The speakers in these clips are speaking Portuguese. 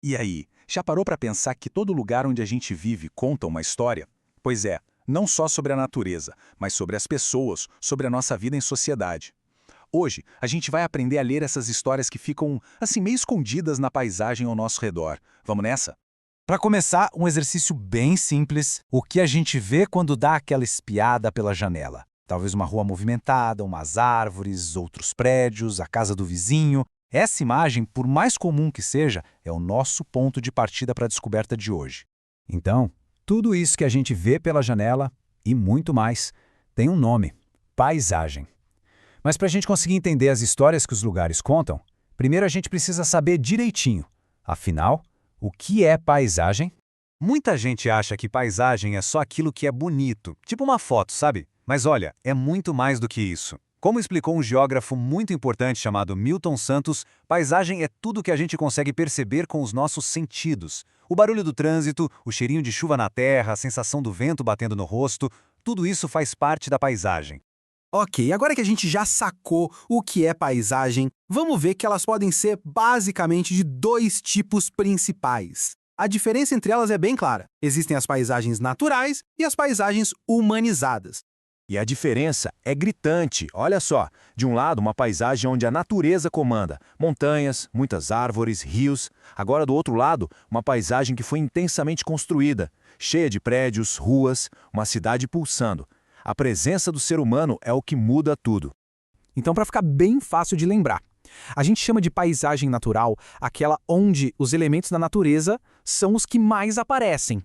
E aí, já parou para pensar que todo lugar onde a gente vive conta uma história? Pois é, não só sobre a natureza, mas sobre as pessoas, sobre a nossa vida em sociedade. Hoje, a gente vai aprender a ler essas histórias que ficam, assim, meio escondidas na paisagem ao nosso redor. Vamos nessa? Para começar, um exercício bem simples, o que a gente vê quando dá aquela espiada pela janela. Talvez uma rua movimentada, umas árvores, outros prédios, a casa do vizinho. Essa imagem, por mais comum que seja, é o nosso ponto de partida para a descoberta de hoje. Então, tudo isso que a gente vê pela janela, e muito mais, tem um nome: paisagem. Mas para a gente conseguir entender as histórias que os lugares contam, primeiro a gente precisa saber direitinho. Afinal, o que é paisagem? Muita gente acha que paisagem é só aquilo que é bonito, tipo uma foto, sabe? Mas olha, é muito mais do que isso. Como explicou um geógrafo muito importante chamado Milton Santos, paisagem é tudo que a gente consegue perceber com os nossos sentidos. O barulho do trânsito, o cheirinho de chuva na terra, a sensação do vento batendo no rosto, tudo isso faz parte da paisagem. Ok, agora que a gente já sacou o que é paisagem, vamos ver que elas podem ser basicamente de dois tipos principais. A diferença entre elas é bem clara. Existem as paisagens naturais e as paisagens humanizadas. E a diferença é gritante. Olha só, de um lado uma paisagem onde a natureza comanda, montanhas, muitas árvores, rios. Agora do outro lado, uma paisagem que foi intensamente construída, cheia de prédios, ruas, uma cidade pulsando. A presença do ser humano é o que muda tudo. Então, para ficar bem fácil de lembrar, a gente chama de paisagem natural aquela onde os elementos da natureza são os que mais aparecem.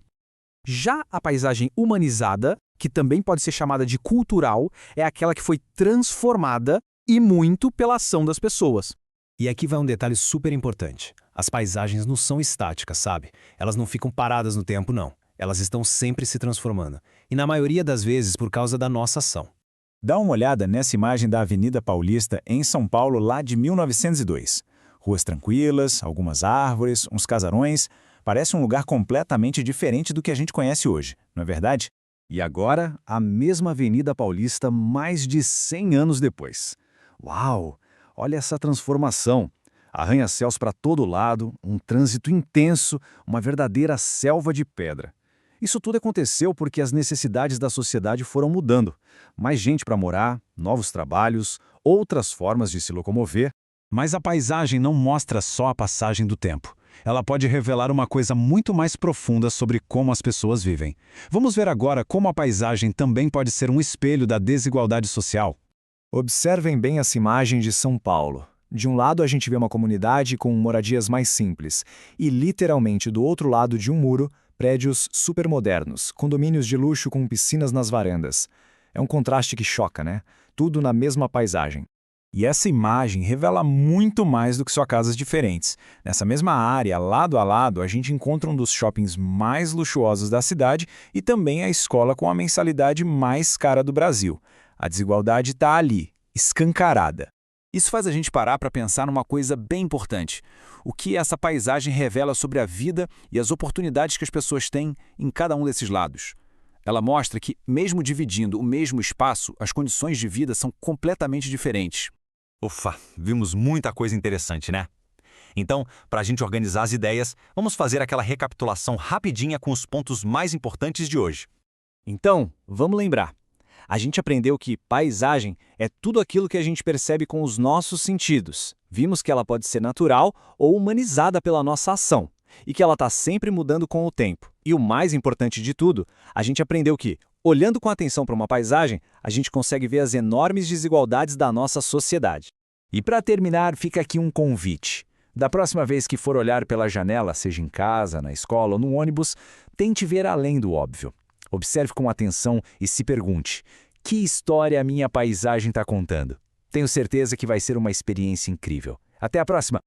Já a paisagem humanizada, que também pode ser chamada de cultural, é aquela que foi transformada e muito pela ação das pessoas. E aqui vai um detalhe super importante. As paisagens não são estáticas, sabe? Elas não ficam paradas no tempo, não. Elas estão sempre se transformando. E na maioria das vezes por causa da nossa ação. Dá uma olhada nessa imagem da Avenida Paulista, em São Paulo, lá de 1902. Ruas tranquilas, algumas árvores, uns casarões. Parece um lugar completamente diferente do que a gente conhece hoje, não é verdade? E agora, a mesma Avenida Paulista mais de 100 anos depois. Uau! Olha essa transformação. Arranha-céus para todo lado, um trânsito intenso, uma verdadeira selva de pedra. Isso tudo aconteceu porque as necessidades da sociedade foram mudando. Mais gente para morar, novos trabalhos, outras formas de se locomover. Mas a paisagem não mostra só a passagem do tempo. Ela pode revelar uma coisa muito mais profunda sobre como as pessoas vivem. Vamos ver agora como a paisagem também pode ser um espelho da desigualdade social. Observem bem essa imagem de São Paulo. De um lado a gente vê uma comunidade com moradias mais simples e, literalmente, do outro lado de um muro, prédios supermodernos, condomínios de luxo com piscinas nas varandas. É um contraste que choca, né? Tudo na mesma paisagem. E essa imagem revela muito mais do que só casas diferentes. Nessa mesma área, lado a lado, a gente encontra um dos shoppings mais luxuosos da cidade e também a escola com a mensalidade mais cara do Brasil. A desigualdade está ali, escancarada. Isso faz a gente parar para pensar numa coisa bem importante. O que essa paisagem revela sobre a vida e as oportunidades que as pessoas têm em cada um desses lados. Ela mostra que, mesmo dividindo o mesmo espaço, as condições de vida são completamente diferentes. Ufa, vimos muita coisa interessante, né? Então, para a gente organizar as ideias, vamos fazer aquela recapitulação rapidinha com os pontos mais importantes de hoje. Então, vamos lembrar. A gente aprendeu que paisagem é tudo aquilo que a gente percebe com os nossos sentidos. Vimos que ela pode ser natural ou humanizada pela nossa ação, e que ela está sempre mudando com o tempo. E o mais importante de tudo, a gente aprendeu que, olhando com atenção para uma paisagem, a gente consegue ver as enormes desigualdades da nossa sociedade. E para terminar, fica aqui um convite. Da próxima vez que for olhar pela janela, seja em casa, na escola ou no ônibus, tente ver além do óbvio. Observe com atenção e se pergunte: que história a minha paisagem está contando? Tenho certeza que vai ser uma experiência incrível. Até a próxima!